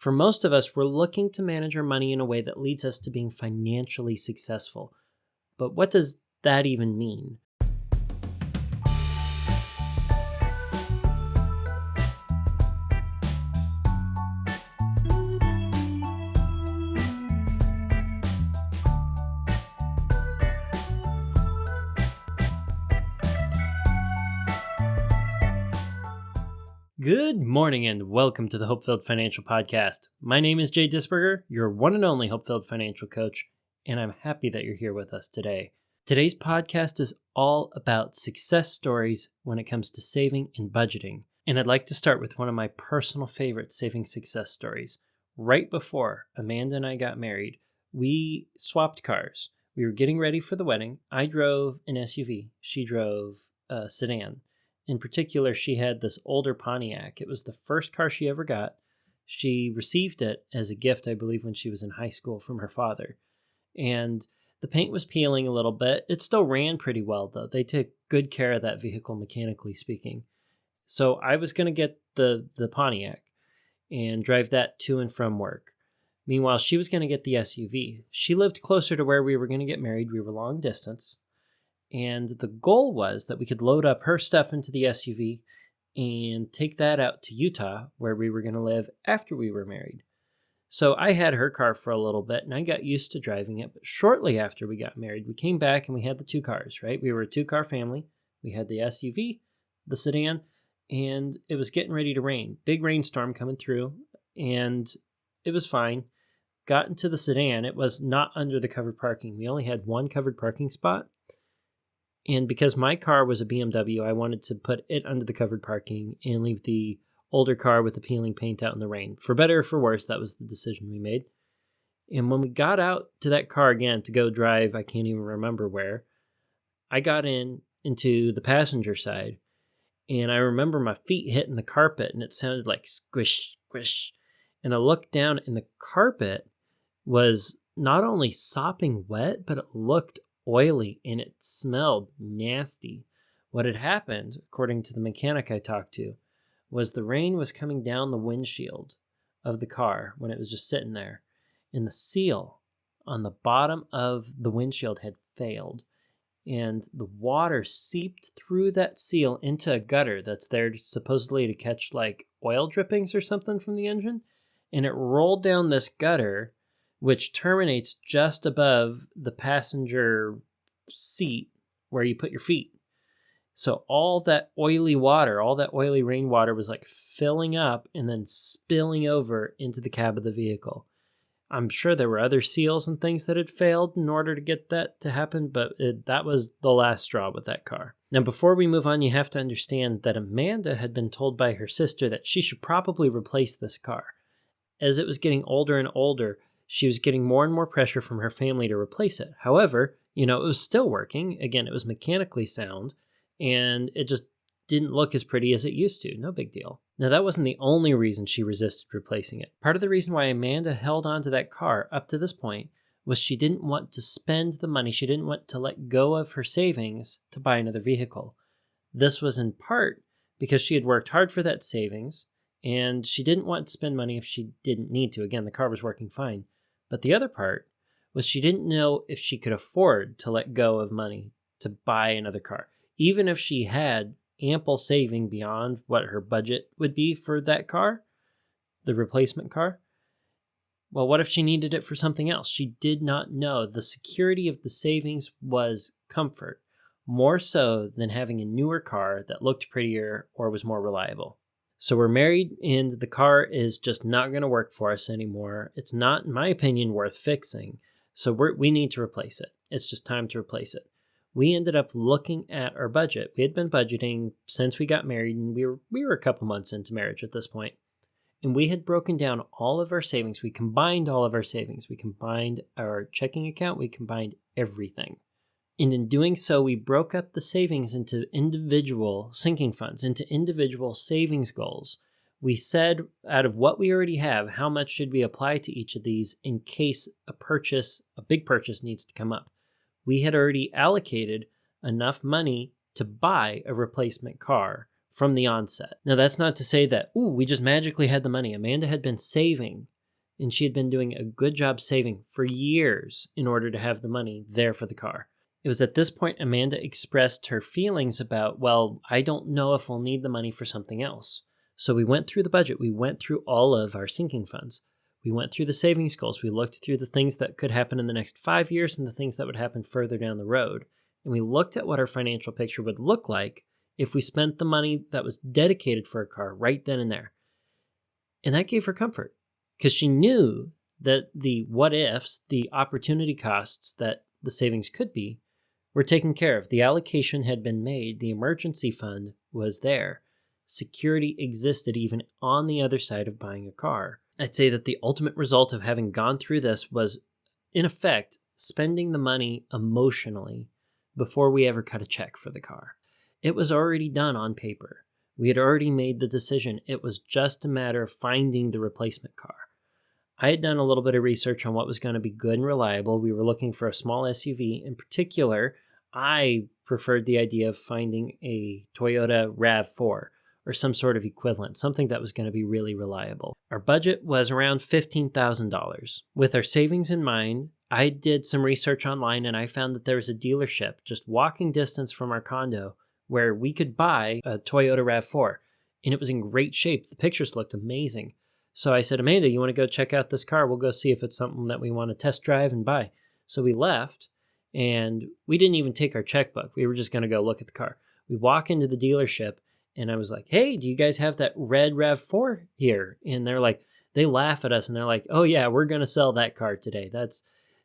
For most of us, we're looking to manage our money in a way that leads us to being financially successful. But what does that even mean? Good morning and welcome to the HopeFilled Financial Podcast. My name is Jay Disberger, your one and only HopeFilled Financial Coach, and I'm happy that you're here with us today. Today's podcast is all about success stories when it comes to saving and budgeting. And I'd like to start with one of my personal favorite saving success stories. Right before Amanda and I got married, we swapped cars. We were getting ready for the wedding. I drove an SUV. She drove a sedan. In particular, she had this older Pontiac. It was the first car she ever got. She received it as a gift, I believe, when she was in high school from her father. And the paint was peeling a little bit. It still ran pretty well, though. They took good care of that vehicle, mechanically speaking. So I was going to get the Pontiac and drive that to and from work. Meanwhile, she was going to get the SUV. She lived closer to where we were going to get married. We were long distance. And the goal was that we could load up her stuff into the SUV and take that out to Utah, where we were going to live after we were married. So I had her car for a little bit, and I got used to driving it. But shortly after we got married, we came back and we had the two cars, right? We were a two-car family. We had the SUV, the sedan, and it was getting ready to rain. Big rainstorm coming through, and it was fine. Got into the sedan. It was not under the covered parking. We only had one covered parking spot. And because my car was a BMW, I wanted to put it under the covered parking and leave the older car with the peeling paint out in the rain. For better or for worse, that was the decision we made. And when we got out to that car again to go drive, I can't even remember where, I got into the passenger side. And I remember my feet hitting the carpet and it sounded like squish, squish. And I looked down and the carpet was not only sopping wet, but it looked oily and it smelled nasty. What had happened, according to the mechanic I talked to, was the rain was coming down the windshield of the car when it was just sitting there, and the seal on the bottom of the windshield had failed, and the water seeped through that seal into a gutter that's there supposedly to catch like oil drippings or something from the engine, and it rolled down this gutter which terminates just above the passenger seat where you put your feet. So all that oily water, all that oily rainwater was like filling up and then spilling over into the cab of the vehicle. I'm sure there were other seals and things that had failed in order to get that to happen, but that was the last straw with that car. Now, before we move on, you have to understand that Amanda had been told by her sister that she should probably replace this car. As it was getting older and older, she was getting more and more pressure from her family to replace it. However, it was still working. Again, it was mechanically sound, and it just didn't look as pretty as it used to. No big deal. Now, that wasn't the only reason she resisted replacing it. Part of the reason why Amanda held on to that car up to this point was she didn't want to spend the money. She didn't want to let go of her savings to buy another vehicle. This was in part because she had worked hard for that savings, and she didn't want to spend money if she didn't need to. Again, the car was working fine. But the other part was she didn't know if she could afford to let go of money to buy another car. Even if she had ample saving beyond what her budget would be for that car, the replacement car, well, what if she needed it for something else? She did not know. The security of the savings was comfort, more so than having a newer car that looked prettier or was more reliable. So we're married and the car is just not going to work for us anymore. It's not, in my opinion, worth fixing. So we need to replace it. It's just time to replace it. We ended up looking at our budget. We had been budgeting since we got married, and we were a couple months into marriage at this point. And we had broken down all of our savings. We combined all of our savings. We combined our checking account. We combined everything. And in doing so, we broke up the savings into individual sinking funds, into individual savings goals. We said, out of what we already have, how much should we apply to each of these in case a big purchase needs to come up. We had already allocated enough money to buy a replacement car from the onset. Now, that's not to say that, we just magically had the money. Amanda had been saving, and she had been doing a good job saving for years in order to have the money there for the car. It was at this point Amanda expressed her feelings about, well, I don't know if we'll need the money for something else. So we went through the budget. We went through all of our sinking funds. We went through the savings goals. We looked through the things that could happen in the next 5 years and the things that would happen further down the road. And we looked at what our financial picture would look like if we spent the money that was dedicated for a car right then and there. And that gave her comfort because she knew that the what ifs, the opportunity costs that the savings could be, were taken care of. The allocation had been made. The emergency fund was there. Security existed even on the other side of buying a car. I'd say that the ultimate result of having gone through this was, in effect, spending the money emotionally before we ever cut a check for the car. It was already done on paper. We had already made the decision. It was just a matter of finding the replacement car. I had done a little bit of research on what was going to be good and reliable. We were looking for a small SUV. In particular, I preferred the idea of finding a Toyota RAV4 or some sort of equivalent, something that was going to be really reliable. Our budget was around $15,000. With our savings in mind, I did some research online and I found that there was a dealership just walking distance from our condo where we could buy a Toyota RAV4. And it was in great shape. The pictures looked amazing. So I said, Amanda, you want to go check out this car? We'll go see if it's something that we want to test drive and buy. So we left and we didn't even take our checkbook. We were just going to go look at the car. We walk into the dealership and I was like, hey, do you guys have that red RAV4 here? And they're like, they laugh at us and they're like, oh yeah, we're going to sell that car today.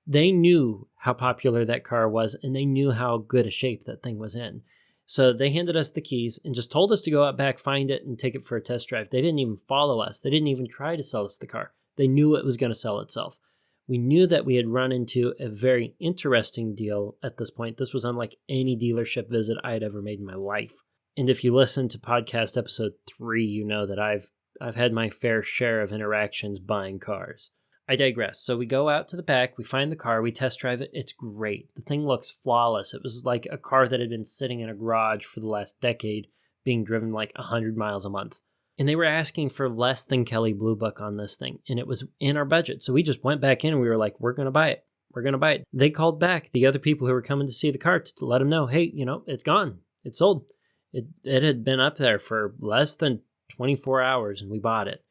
They knew how popular that car was and they knew how good a shape that thing was in. So they handed us the keys and just told us to go out back, find it, and take it for a test drive. They didn't even follow us. They didn't even try to sell us the car. They knew it was going to sell itself. We knew that we had run into a very interesting deal at this point. This was unlike any dealership visit I had ever made in my life. And if you listen to podcast episode 3, you know that I've had my fair share of interactions buying cars. I digress. So we go out to the back, we find the car, we test drive it. It's great. The thing looks flawless. It was like a car that had been sitting in a garage for the last decade, being driven like 100 miles a month. And they were asking for less than Kelley Blue Book on this thing. And it was in our budget. So we just went back in and we were like, we're going to buy it. We're going to buy it. They called back the other people who were coming to see the car to let them know, hey, it's gone. It's sold. It had been up there for less than 24 hours and we bought it.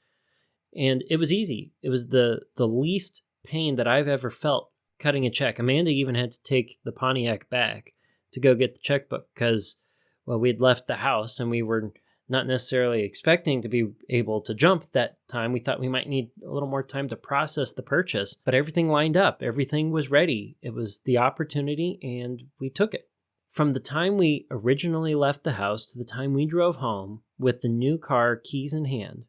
And it was easy. It was the least pain that I've ever felt cutting a check. Amanda even had to take the Pontiac back to go get the checkbook because, well, we had left the house and we were not necessarily expecting to be able to jump that time. We thought we might need a little more time to process the purchase, but everything lined up. Everything was ready. It was the opportunity and we took it. From the time we originally left the house to the time we drove home with the new car, keys in hand,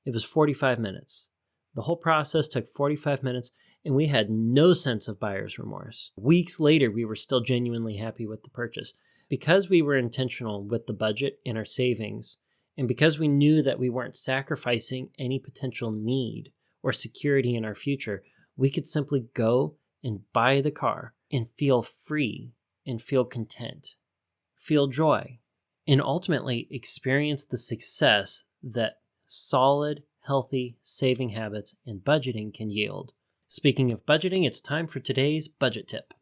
it was 45 minutes. The whole process took 45 minutes, and we had no sense of buyer's remorse. Weeks later, we were still genuinely happy with the purchase. Because we were intentional with the budget and our savings, and because we knew that we weren't sacrificing any potential need or security in our future, we could simply go and buy the car and feel free and feel content, feel joy, and ultimately experience the success that solid, healthy saving habits and budgeting can yield. Speaking of budgeting, it's time for today's budget tip.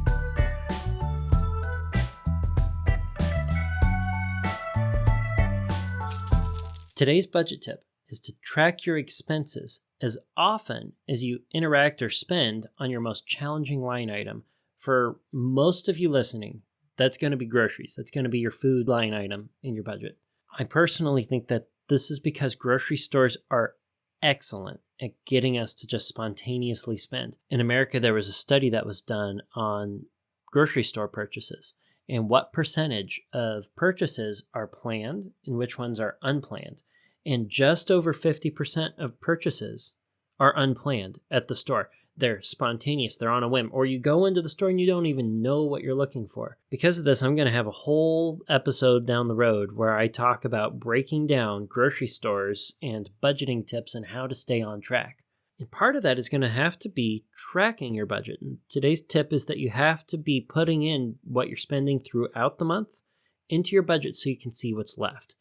Today's budget tip is to track your expenses as often as you interact or spend on your most challenging line item. For most of you listening, that's going to be groceries. That's going to be your food line item in your budget. I personally think that this is because grocery stores are excellent at getting us to just spontaneously spend. In America, there was a study that was done on grocery store purchases and what percentage of purchases are planned and which ones are unplanned. And just over 50% of purchases are unplanned at the store. They're spontaneous, they're on a whim, or you go into the store and you don't even know what you're looking for. Because of this, I'm going to have a whole episode down the road where I talk about breaking down grocery stores and budgeting tips and how to stay on track. And part of that is going to have to be tracking your budget. And today's tip is that you have to be putting in what you're spending throughout the month into your budget so you can see what's left.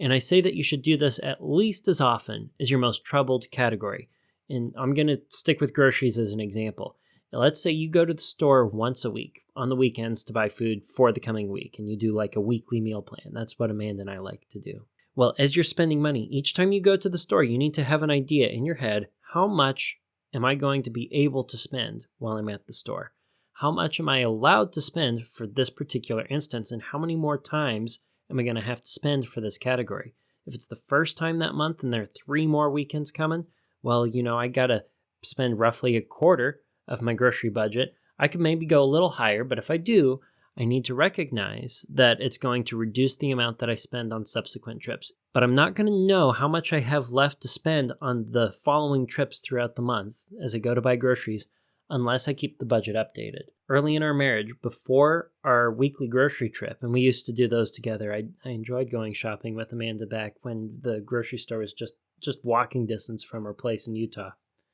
And I say that you should do this at least as often as your most troubled category. And I'm going to stick with groceries as an example. Now, let's say you go to the store once a week on the weekends to buy food for the coming week, and you do like a weekly meal plan. That's what Amanda and I like to do. Well, as you're spending money, each time you go to the store, you need to have an idea in your head, how much am I going to be able to spend while I'm at the store? How much am I allowed to spend for this particular instance, and how many more times am I going to have to spend for this category? If it's the first time that month and there are 3 more weekends coming, well, I got to spend roughly a quarter of my grocery budget. I could maybe go a little higher, but if I do, I need to recognize that it's going to reduce the amount that I spend on subsequent trips. But I'm not going to know how much I have left to spend on the following trips throughout the month as I go to buy groceries unless I keep the budget updated. Early in our marriage, before our weekly grocery trip, and we used to do those together, I enjoyed going shopping with Amanda back when the grocery store was just walking distance from our place in Utah.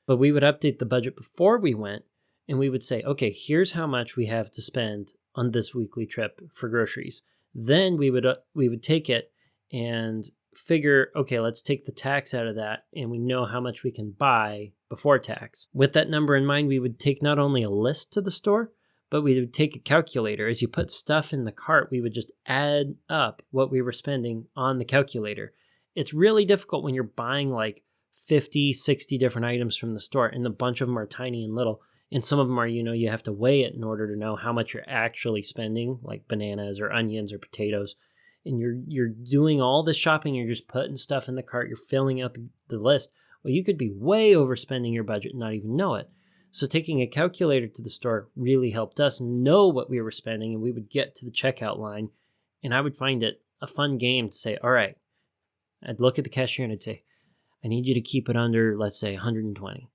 But we would update the budget before we went, and we would say, okay, here's how much we have to spend on this weekly trip for groceries. Then we would take it and figure, okay, let's take the tax out of that, and we know how much we can buy before tax. With that number in mind, we would take not only a list to the store, but we would take a calculator. As you put stuff in the cart, we would just add up what we were spending on the calculator. It's really difficult when you're buying like 50, 60 different items from the store, and a bunch of them are tiny and little. And some of them are, you have to weigh it in order to know how much you're actually spending, like bananas or onions or potatoes. And you're doing all this shopping, you're just putting stuff in the cart, you're filling out the list. Well, you could be way overspending your budget and not even know it. So taking a calculator to the store really helped us know what we were spending, and we would get to the checkout line, and I would find it a fun game to say, all right, I'd look at the cashier and I'd say, I need you to keep it under, let's say, 120.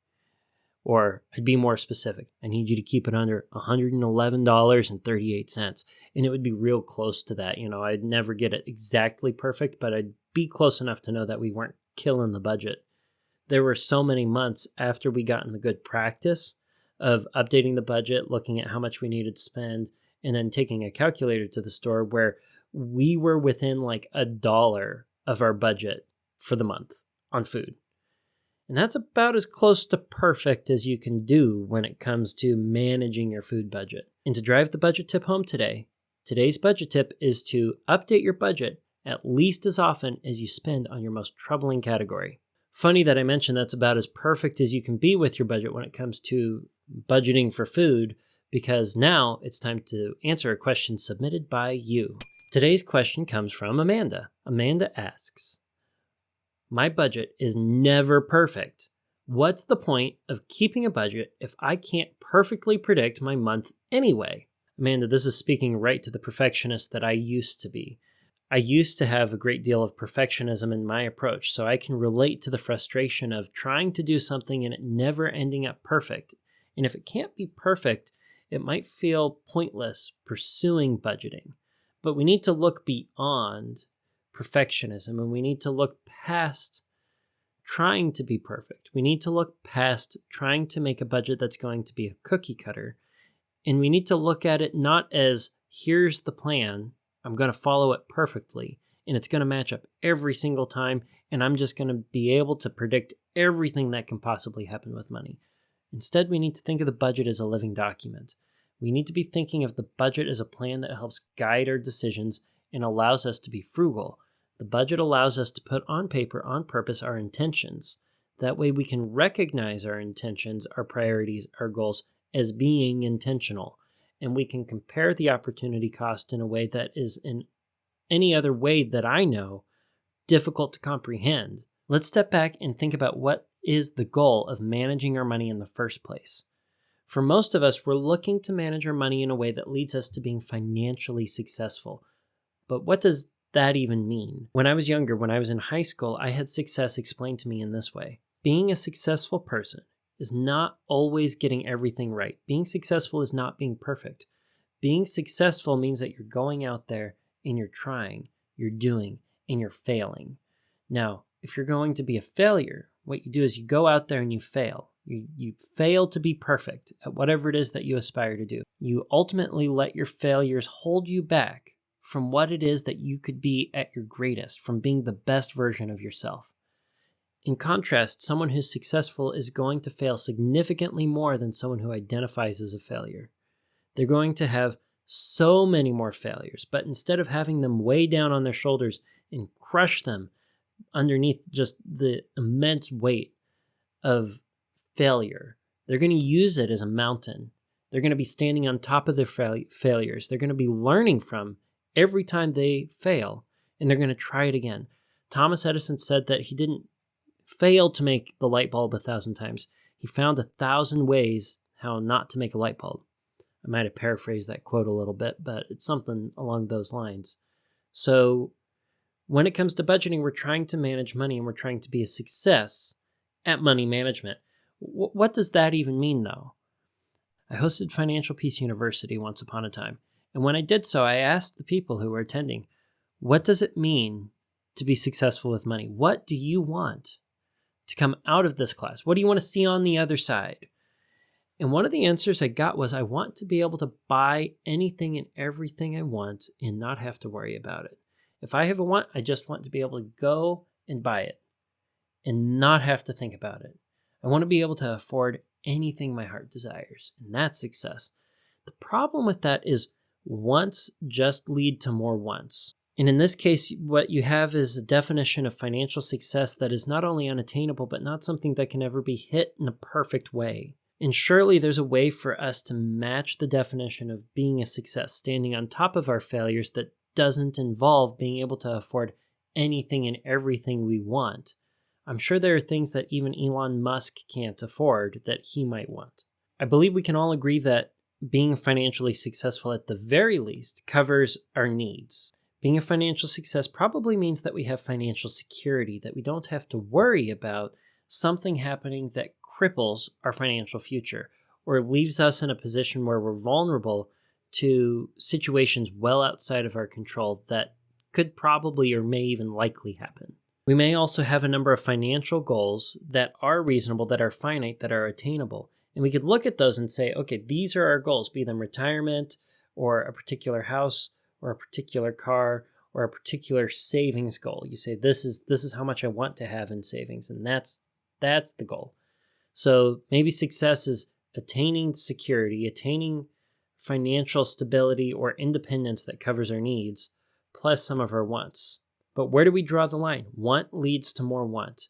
Or I'd be more specific. I need you to keep it under $111.38. And it would be real close to that. I'd never get it exactly perfect, but I'd be close enough to know that we weren't killing the budget. There were so many months after we got in the good practice of updating the budget, looking at how much we needed to spend, and then taking a calculator to the store where we were within like $1 of our budget for the month on food. And that's about as close to perfect as you can do when it comes to managing your food budget. And to drive the budget tip home today, today's budget tip is to update your budget at least as often as you spend on your most troubling category. Funny that I mentioned that's about as perfect as you can be with your budget when it comes to budgeting for food, because now it's time to answer a question submitted by you. Today's question comes from Amanda. Amanda asks, my budget is never perfect. What's the point of keeping a budget if I can't perfectly predict my month anyway? Amanda, this is speaking right to the perfectionist that I used to be. I used to have a great deal of perfectionism in my approach, so I can relate to the frustration of trying to do something and it never ending up perfect. And if it can't be perfect, it might feel pointless pursuing budgeting. But we need to look beyond perfectionism, and we need to look past trying to be perfect. We need to look past trying to make a budget that's going to be a cookie cutter, and we need to look at it not as, here's the plan, I'm going to follow it perfectly, and it's going to match up every single time, and I'm just going to be able to predict everything that can possibly happen with money. Instead, we need to think of the budget as a living document. We need to be thinking of the budget as a plan that helps guide our decisions and allows us to be frugal. The budget allows us to put on paper, on purpose, our intentions. That way we can recognize our intentions, our priorities, our goals as being intentional. And we can compare the opportunity cost in a way that is, in any other way that I know, difficult to comprehend. Let's step back and think about what is the goal of managing our money in the first place. For most of us, we're looking to manage our money in a way that leads us to being financially successful. But what does that even mean? When I was younger, when I was in high school, I had success explained to me in this way. Being a successful person is not always getting everything right. Being successful is not being perfect. Being successful means that you're going out there and you're trying, you're doing, and you're failing. Now, if you're going to be a failure, what you do is you go out there and you fail. You fail to be perfect at whatever it is that you aspire to do. You ultimately let your failures hold you back from what it is that you could be at your greatest, from being the best version of yourself. In contrast, someone who's successful is going to fail significantly more than someone who identifies as a failure. They're going to have so many more failures, but instead of having them weigh down on their shoulders and crush them underneath just the immense weight of failure, they're going to use it as a mountain. They're going to be standing on top of their failures. They're going to be learning from every time they fail, and they're going to try it again. Thomas Edison said that he didn't fail to make the light bulb 1,000 times. He found 1,000 ways how not to make a light bulb. I might have paraphrased that quote a little bit, but it's something along those lines. So when it comes to budgeting, we're trying to manage money and we're trying to be a success at money management. What does that even mean, though? I hosted Financial Peace University once upon a time, and when I did so, I asked the people who were attending, what does it mean to be successful with money? What do you want to come out of this class? What do you want to see on the other side? And one of the answers I got was, I want to be able to buy anything and everything I want and not have to worry about it. If I have a want, I just want to be able to go and buy it and not have to think about it. I want to be able to afford anything my heart desires, and that's success. The problem with that is wants just lead to more wants. And in this case, what you have is a definition of financial success that is not only unattainable, but not something that can ever be hit in a perfect way. And surely there's a way for us to match the definition of being a success, standing on top of our failures, that doesn't involve being able to afford anything and everything we want. I'm sure there are things that even Elon Musk can't afford that he might want. I believe we can all agree that being financially successful at the very least covers our needs. Being a financial success probably means that we have financial security, that we don't have to worry about something happening that cripples our financial future or leaves us in a position where we're vulnerable to situations well outside of our control that could probably or may even likely happen. We may also have a number of financial goals that are reasonable, that are finite, that are attainable. And we could look at those and say, okay, these are our goals, be them retirement or a particular house or a particular car or a particular savings goal. You say, this is how much I want to have in savings, and that's the goal. So maybe success is attaining security, attaining financial stability or independence that covers our needs, plus some of our wants. But where do we draw the line? Want leads to more want.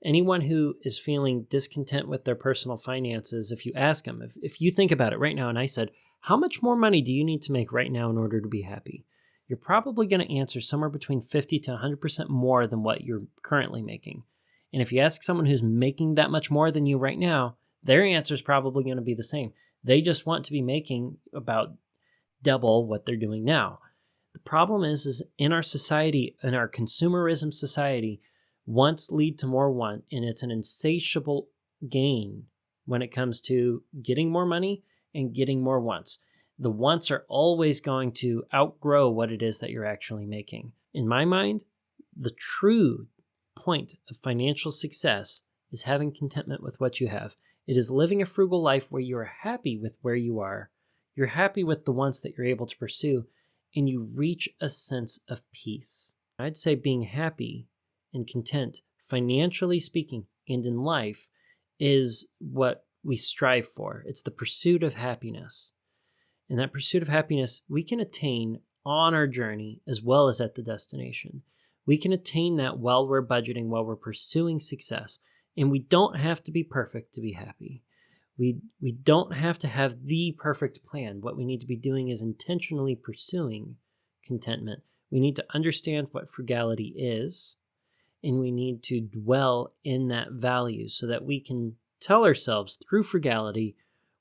Anyone who is feeling discontent with their personal finances, if you ask them, if you think about it right now, and I said, how much more money do you need to make right now in order to be happy? You're probably going to answer somewhere between 50 to 100% more than what you're currently making. And if you ask someone who's making that much more than you right now, their answer is probably going to be the same. They just want to be making about double what they're doing now. The problem is in our society, in our consumerism society, wants lead to more want, and it's an insatiable gain when it comes to getting more money and getting more wants. The wants are always going to outgrow what it is that you're actually making. In my mind, the true point of financial success is having contentment with what you have. It is living a frugal life where you are happy with where you are. You're happy with the wants that you're able to pursue, and you reach a sense of peace. I'd say being happy and content, financially speaking, and in life, is what we strive for. It's the pursuit of happiness. And that pursuit of happiness we can attain on our journey as well as at the destination. We can attain that while we're budgeting, while we're pursuing success. And we don't have to be perfect to be happy. We don't have to have the perfect plan. What we need to be doing is intentionally pursuing contentment. We need to understand what frugality is, and we need to dwell in that value so that we can tell ourselves through frugality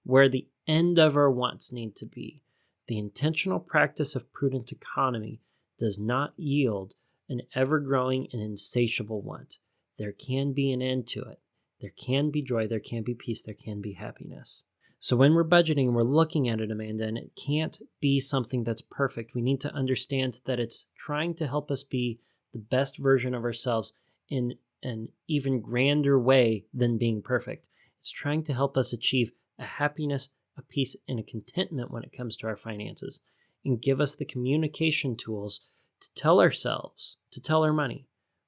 where the end of our wants need to be. The intentional practice of prudent economy does not yield an ever-growing and insatiable want. There can be an end to it. There can be joy, there can be peace, there can be happiness. So when we're budgeting, we're looking at it, Amanda, and it can't be something that's perfect. We need to understand that it's trying to help us be the best version of ourselves in an even grander way than being perfect. It's trying to help us achieve a happiness, a peace, and a contentment when it comes to our finances. and give us the communication tools to tell ourselves, to tell our money,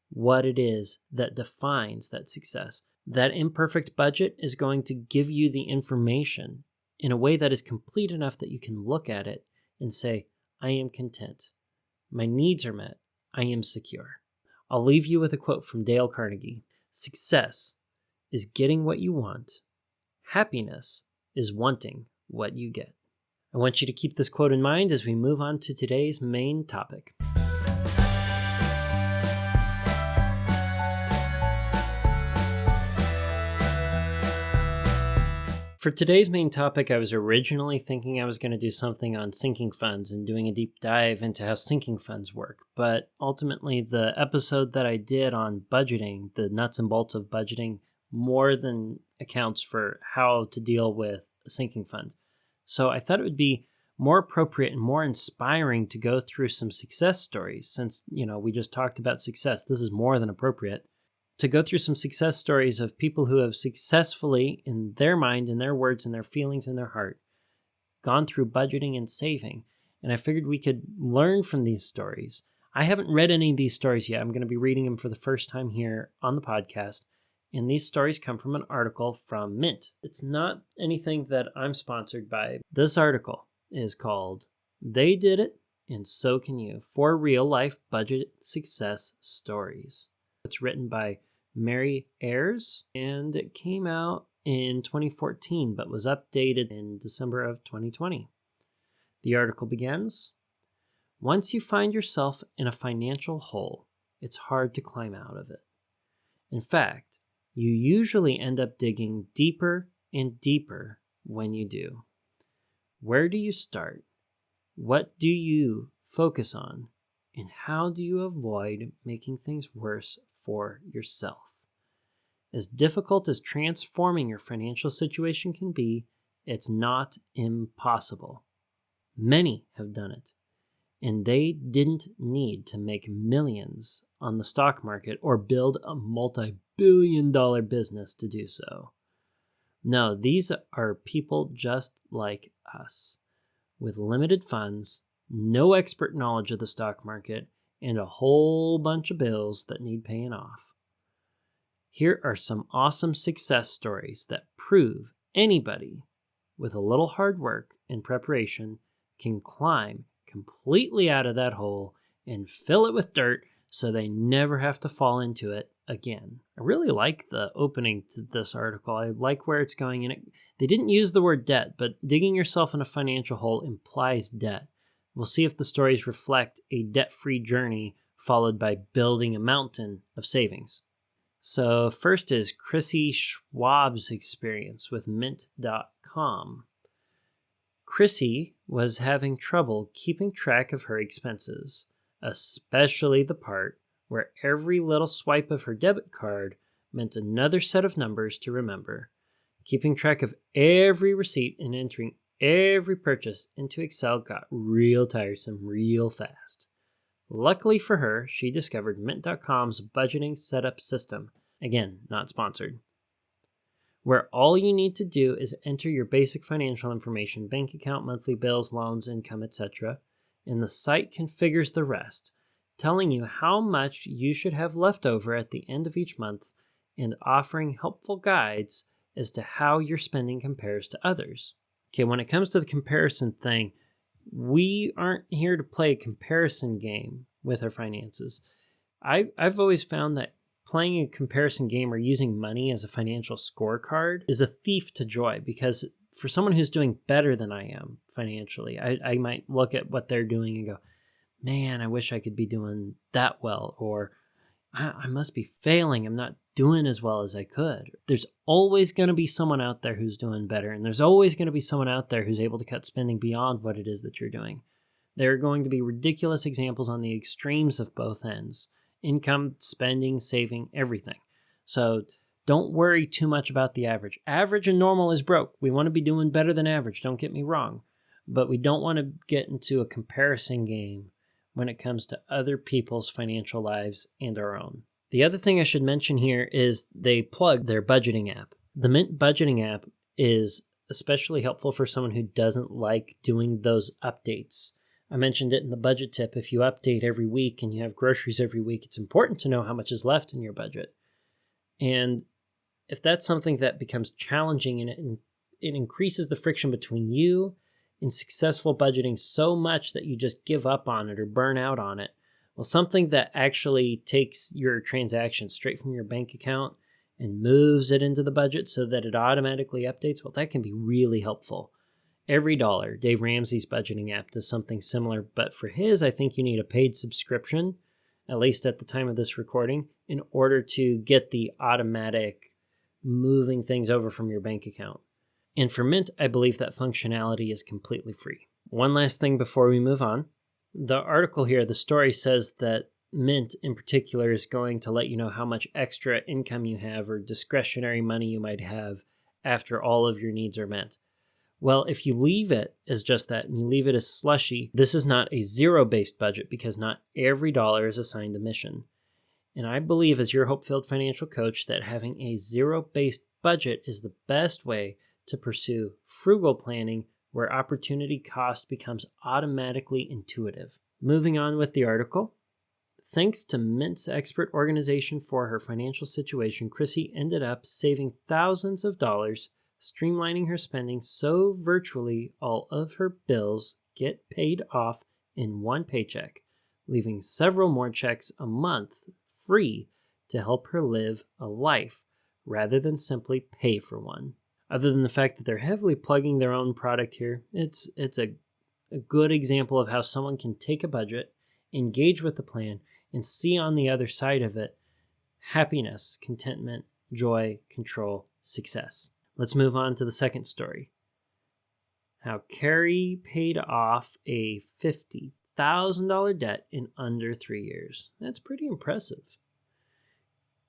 what it is that defines that success. That imperfect budget is going to give you the information in a way that is complete enough that you can look at it and say, I am content. My needs are met. I am secure. I'll leave you with a quote from Dale Carnegie. Success is getting what you want. Happiness is wanting what you get. I want you to keep this quote in mind as we move on to today's main topic. For today's main topic, I was originally thinking I was going to do something on sinking funds and doing a deep dive into how sinking funds work. But ultimately, the episode that I did on budgeting, the nuts and bolts of budgeting, more than accounts for how to deal with a sinking fund. So I thought it would be more appropriate and more inspiring to go through some success stories since, we just talked about success. This is more than appropriate. To go through some success stories of people who have successfully, in their mind, in their words, in their feelings, in their heart, gone through budgeting and saving. And I figured we could learn from these stories. I haven't read any of these stories yet. I'm going to be reading them for the first time here on the podcast. And these stories come from an article from Mint. It's not anything that I'm sponsored by. This article is called They Did It, and So Can You, 4 Real-Life Budget Success Stories. It's written by Mary Ayres, and it came out in 2014, but was updated in December of 2020. The article begins, once you find yourself in a financial hole, it's hard to climb out of it. In fact, you usually end up digging deeper and deeper when you do. Where do you start? What do you focus on? And how do you avoid making things worse for yourself? As difficult as transforming your financial situation can be, it's not impossible. Many have done it, and they didn't need to make millions on the stock market or build a multi-billion-dollar business to do so. No, these are people just like us, with limited funds, no expert knowledge of the stock market, and a whole bunch of bills that need paying off. Here are some awesome success stories that prove anybody with a little hard work and preparation can climb completely out of that hole and fill it with dirt so they never have to fall into it again. I really like the opening to this article. I like where it's going in it. They didn't use the word debt, but digging yourself in a financial hole implies debt. We'll see if the stories reflect a debt-free journey followed by building a mountain of savings. So first is Chrissy Schwab's experience with Mint.com. Chrissy was having trouble keeping track of her expenses, especially the part where every little swipe of her debit card meant another set of numbers to remember. Keeping track of every receipt and entering every purchase into Excel got real tiresome real fast. Luckily for her, she discovered Mint.com's budgeting setup system. Again, not sponsored. Where all you need to do is enter your basic financial information, bank account, monthly bills, loans, income, etc., and the site configures the rest, telling you how much you should have left over at the end of each month and offering helpful guides as to how your spending compares to others. Okay, when it comes to the comparison thing, we aren't here to play a comparison game with our finances. I've always found that playing a comparison game or using money as a financial scorecard is a thief to joy, because for someone who's doing better than I am financially, I might look at what they're doing and go, man, I wish I could be doing that well, or I must be failing. I'm not doing as well as I could. There's always going to be someone out there who's doing better, and there's always going to be someone out there who's able to cut spending beyond what it is that you're doing. There are going to be ridiculous examples on the extremes of both ends. Income, spending, saving, everything. So don't worry too much about the average. Average and normal is broke. We want to be doing better than average, don't get me wrong. But we don't want to get into a comparison game when it comes to other people's financial lives and our own. The other thing I should mention here is they plug their budgeting app. The Mint budgeting app is especially helpful for someone who doesn't like doing those updates I mentioned it in the budget tip. If you update every week and you have groceries every week, it's important to know how much is left in your budget. And if that's something that becomes challenging and it increases the friction between you and successful budgeting so much that you just give up on it or burn out on it, well, something that actually takes your transaction straight from your bank account and moves it into the budget so that it automatically updates, well, that can be really helpful. Every Dollar, Dave Ramsey's budgeting app, does something similar, but for his, I think you need a paid subscription, at least at the time of this recording, in order to get the automatic moving things over from your bank account. And for Mint, I believe that functionality is completely free. One last thing before we move on. The article here, the story says that Mint in particular is going to let you know how much extra income you have or discretionary money you might have after all of your needs are met. Well, if you leave it as just that and you leave it as slushy, this is not a zero-based budget because not every dollar is assigned a mission. And I believe as your HopeFilled financial coach that having a zero-based budget is the best way to pursue frugal planning where opportunity cost becomes automatically intuitive. Moving on with the article. Thanks to Mint's expert organization for her financial situation, Chrissy ended up saving thousands of dollars, streamlining her spending so virtually all of her bills get paid off in one paycheck, leaving several more checks a month free to help her live a life rather than simply pay for one. Other than the fact that they're heavily plugging their own product here, it's a good example of how someone can take a budget, engage with the plan, and see on the other side of it happiness, contentment, joy, control, success. Let's move on to the second story. How Carrie paid off a $50,000 debt in under 3 years. That's pretty impressive.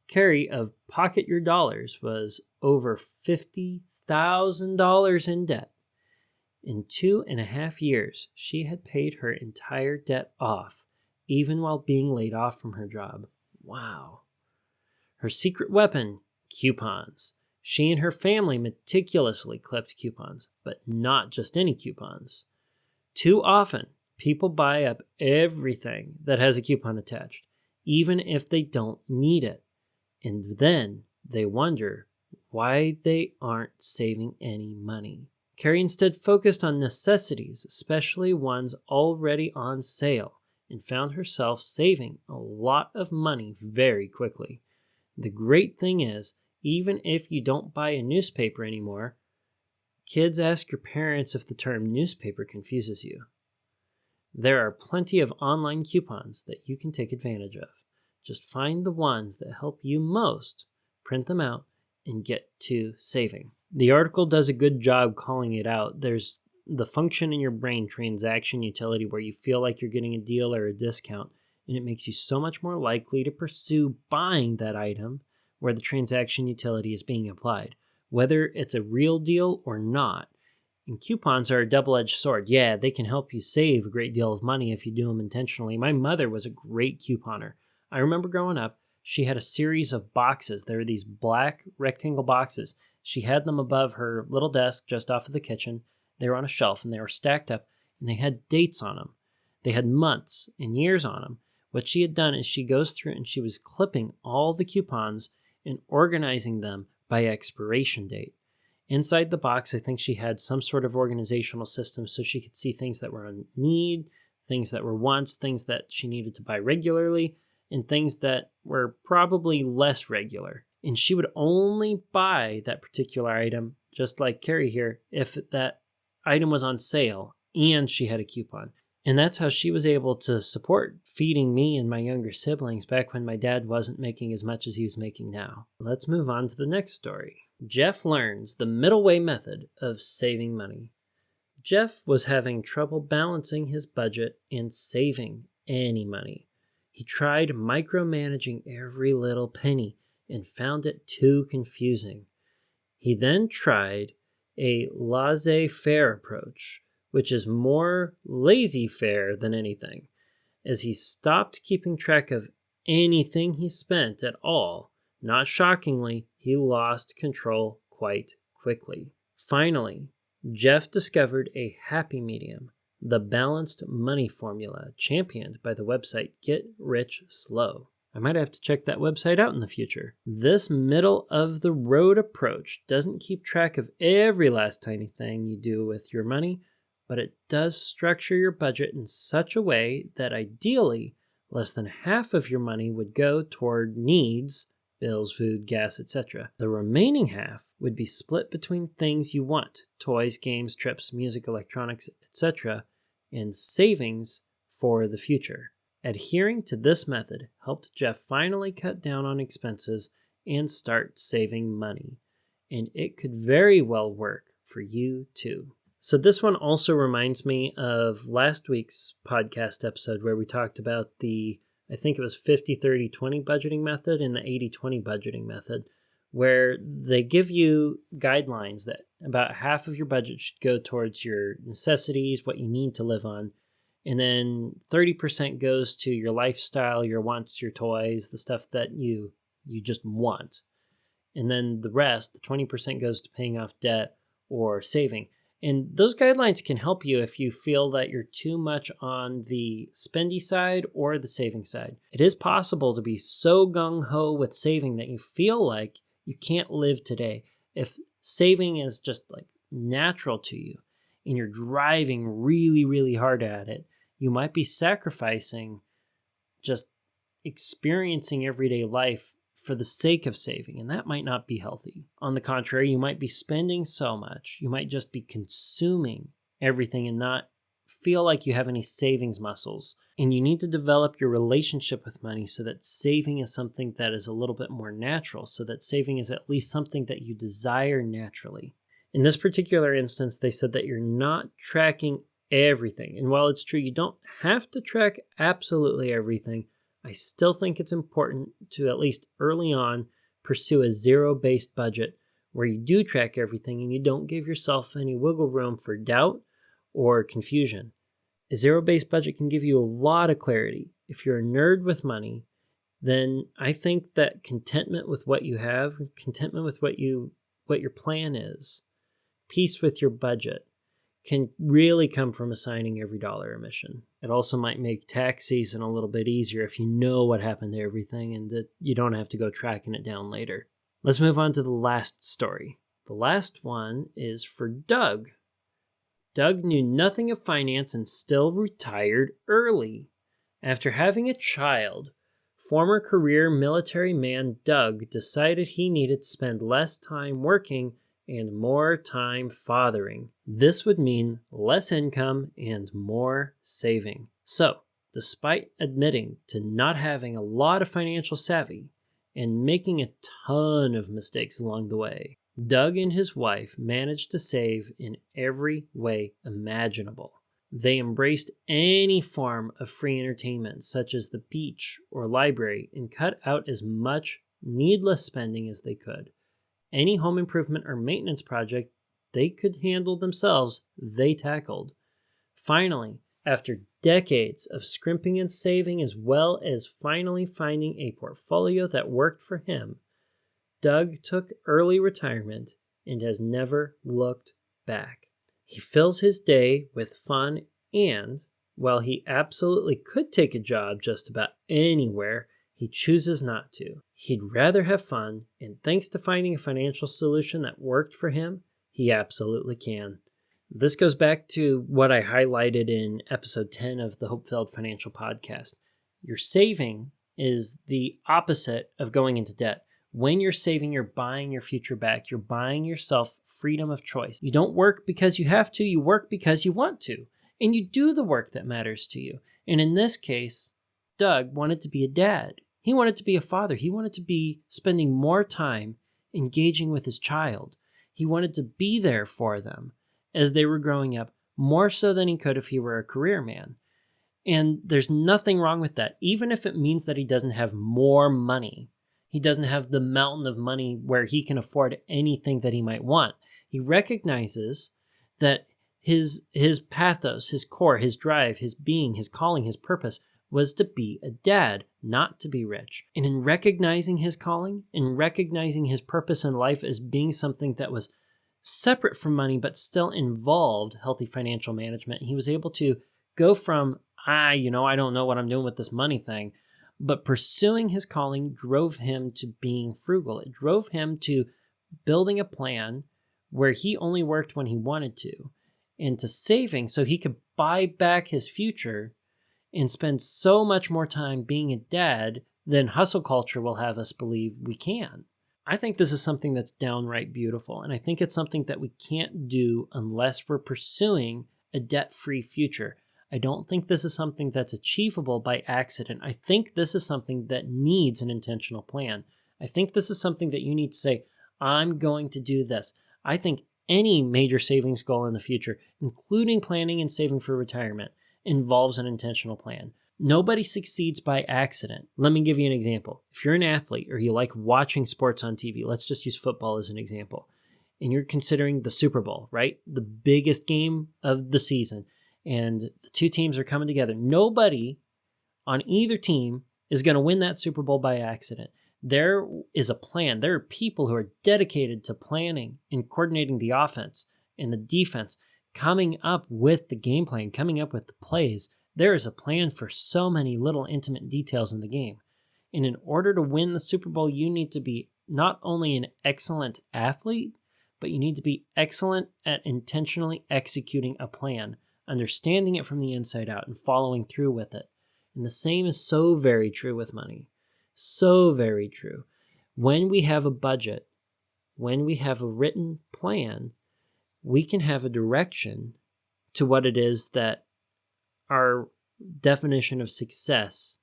Carrie of Pocket Your Dollars was over $50,000 in debt. In 2.5 years, she had paid her entire debt off, even while being laid off from her job. Wow. Her secret weapon, coupons. She and her family meticulously clipped coupons, but not just any coupons. Too often, people buy up everything that has a coupon attached, even if they don't need it. And then they wonder why they aren't saving any money. Carrie instead focused on necessities, especially ones already on sale, and found herself saving a lot of money very quickly. The great thing is, even if you don't buy a newspaper anymore, kids ask your parents if the term newspaper confuses you. There are plenty of online coupons that you can take advantage of. Just find the ones that help you most, print them out, and get to saving. The article does a good job calling it out. There's the function in your brain, transaction utility, where you feel like you're getting a deal or a discount, and it makes you so much more likely to pursue buying that item where the transaction utility is being applied, whether it's a real deal or not. And coupons are a double-edged sword. Yeah, they can help you save a great deal of money if you do them intentionally. My mother was a great couponer. I remember growing up, she had a series of boxes. There were these black rectangle boxes. She had them above her little desk just off of the kitchen. They were on a shelf and they were stacked up and they had dates on them. They had months and years on them. What she had done is she goes through and she was clipping all the coupons and organizing them by expiration date. Inside the box, I think she had some sort of organizational system so she could see things that were on need, things that were wants, things that she needed to buy regularly, and things that were probably less regular. And she would only buy that particular item, just like Carrie here, if that item was on sale and she had a coupon. And that's how she was able to support feeding me and my younger siblings back when my dad wasn't making as much as he was making now. Let's move on to the next story. Jeff learns the middle way method of saving money. Jeff was having trouble balancing his budget and saving any money. He tried micromanaging every little penny and found it too confusing. He then tried a laissez-faire approach, which is more laissez-faire than anything, as he stopped keeping track of anything he spent at all. Not shockingly, he lost control quite quickly. Finally, Jeff discovered a happy medium The Balanced Money Formula, championed by the website Get Rich Slow. I might have to check that website out in the future. This middle-of-the-road approach doesn't keep track of every last tiny thing you do with your money, but it does structure your budget in such a way that ideally, less than half of your money would go toward needs, bills, food, gas, etc. The remaining half would be split between things you want, toys, games, trips, music, electronics, etc., and savings for the future. Adhering to this method helped Jeff finally cut down on expenses and start saving money. And it could very well work for you too. So this one also reminds me of last week's podcast episode where we talked about I think it was 50-30-20 budgeting method and the 80-20 budgeting method, where they give you guidelines that about half of your budget should go towards your necessities, what you need to live on, and then 30% goes to your lifestyle, your wants, your toys, the stuff that you just want. And then the rest, the 20%, goes to paying off debt or saving. And those guidelines can help you if you feel that you're too much on the spendy side or the saving side. It is possible to be so gung-ho with saving that you feel like you can't live today. If saving is just like natural to you and you're driving really, really hard at it, you might be sacrificing just experiencing everyday life for the sake of saving, and that might not be healthy. On the contrary, you might be spending so much, you might just be consuming everything and not feel like you have any savings muscles. And you need to develop your relationship with money so that saving is something that is a little bit more natural, so that saving is at least something that you desire naturally. In this particular instance, they said that you're not tracking everything. And while it's true you don't have to track absolutely everything, I still think it's important to, at least early on, pursue a zero-based budget where you do track everything and you don't give yourself any wiggle room for doubt or confusion. A zero-based budget can give you a lot of clarity. If you're a nerd with money, then I think that contentment with what you have, contentment with what your plan is, peace with your budget, can really come from assigning every dollar a mission. It also might make tax season a little bit easier if you know what happened to everything and that you don't have to go tracking it down later. Let's move on to the last story. The last one is for Doug. Doug knew nothing of finance and still retired early. After having a child, former career military man Doug decided he needed to spend less time working and more time fathering. This would mean less income and more saving. So, despite admitting to not having a lot of financial savvy and making a ton of mistakes along the way, Doug and his wife managed to save in every way imaginable. They embraced any form of free entertainment, such as the beach or library, and cut out as much needless spending as they could. Any home improvement or maintenance project they could handle themselves, they tackled. Finally, after decades of scrimping and saving, as well as finally finding a portfolio that worked for him, Doug took early retirement and has never looked back. He fills his day with fun and, while he absolutely could take a job just about anywhere, he chooses not to. He'd rather have fun, and thanks to finding a financial solution that worked for him, he absolutely can. This goes back to what I highlighted in episode 10 of the HopeFilled Financial Podcast. Your saving is the opposite of going into debt. When you're saving, you're buying your future back. You're buying yourself freedom of choice. You don't work because you have to. You work because you want to. And you do the work that matters to you. And in this case, Doug wanted to be a dad. He wanted to be a father. He wanted to be spending more time engaging with his child. He wanted to be there for them as they were growing up, more so than he could if he were a career man. And there's nothing wrong with that, even if it means that he doesn't have more money. He doesn't have the mountain of money where he can afford anything that he might want. He recognizes that his pathos, his core, his drive, his being, his calling, his purpose was to be a dad, not to be rich. And in recognizing his calling, in recognizing his purpose in life as being something that was separate from money, but still involved healthy financial management. He was able to go from, I don't know what I'm doing with this money thing, but pursuing his calling drove him to being frugal. It drove him to building a plan where he only worked when he wanted to, and to saving so he could buy back his future and spend so much more time being a dad than hustle culture will have us believe we can. I think this is something that's downright beautiful, and I think it's something that we can't do unless we're pursuing a debt-free future. I don't think this is something that's achievable by accident. I think this is something that needs an intentional plan. I think this is something that you need to say, I'm going to do this. I think any major savings goal in the future, including planning and saving for retirement, involves an intentional plan. Nobody succeeds by accident. Let me give you an example. If you're an athlete or you like watching sports on TV, let's just use football as an example, and you're considering the Super Bowl, right? The biggest game of the season, and the two teams are coming together. Nobody on either team is going to win that Super Bowl by accident. There is a plan. There are people who are dedicated to planning and coordinating the offense and the defense, coming up with the game plan, coming up with the plays. There is a plan for so many little intimate details in the game. And in order to win the Super Bowl, you need to be not only an excellent athlete, but you need to be excellent at intentionally executing a plan, understanding it from the inside out, and following through with it. And the same is so very true with money. So very true. When we have a budget, when we have a written plan, we can have a direction to what it is that our definition of success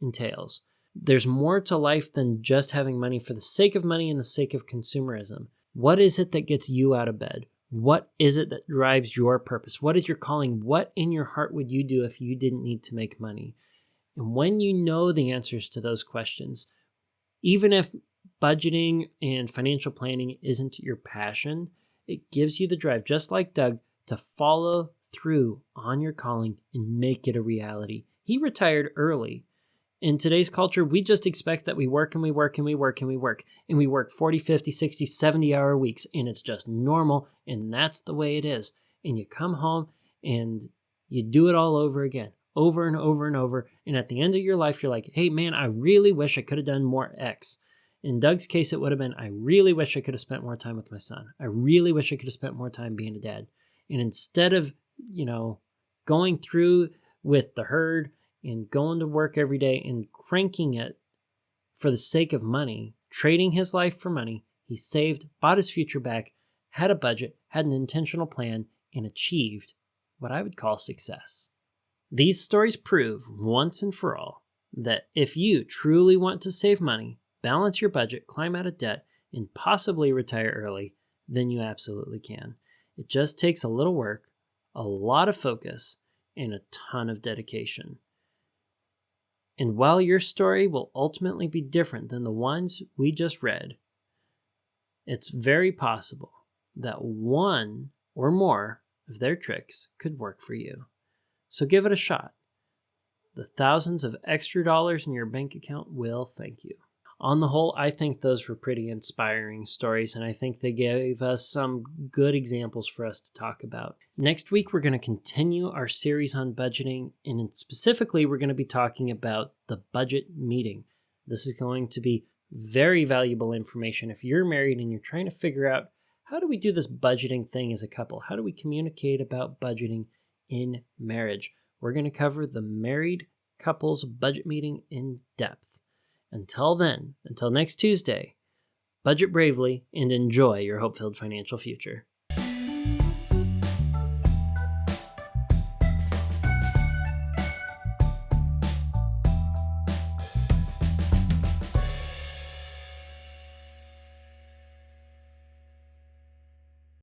entails. There's more to life than just having money for the sake of money and the sake of consumerism. What is it that gets you out of bed? What is it that drives your purpose? What is your calling? What in your heart would you do if you didn't need to make money? And when you know the answers to those questions, even if budgeting and financial planning isn't your passion, it gives you the drive, just like Doug, to follow through on your calling and make it a reality. He retired early. In today's culture, we just expect that we work and we work and we work and we work. And we work 40, 50, 60, 70-hour weeks, and it's just normal, and that's the way it is. And you come home and you do it all over again, over and over and over. And at the end of your life, you're like, hey, man, I really wish I could have done more X. In Doug's case, it would have been, I really wish I could have spent more time with my son. I really wish I could have spent more time being a dad. And instead of, going through with the herd and going to work every day and cranking it for the sake of money, trading his life for money, he saved, bought his future back, had a budget, had an intentional plan, and achieved what I would call success. These stories prove once and for all that if you truly want to save money, balance your budget, climb out of debt, and possibly retire early, then you absolutely can. It just takes a little work, a lot of focus, and a ton of dedication. And while your story will ultimately be different than the ones we just read, it's very possible that one or more of their tricks could work for you. So give it a shot. The thousands of extra dollars in your bank account will thank you. On the whole, I think those were pretty inspiring stories, and I think they gave us some good examples for us to talk about. Next week, we're going to continue our series on budgeting, and specifically, we're going to be talking about the budget meeting. This is going to be very valuable information if you're married and you're trying to figure out, how do we do this budgeting thing as a couple? How do we communicate about budgeting in marriage? We're going to cover the married couples budget meeting in depth. Until then, until next Tuesday, budget bravely and enjoy your hope-filled financial future.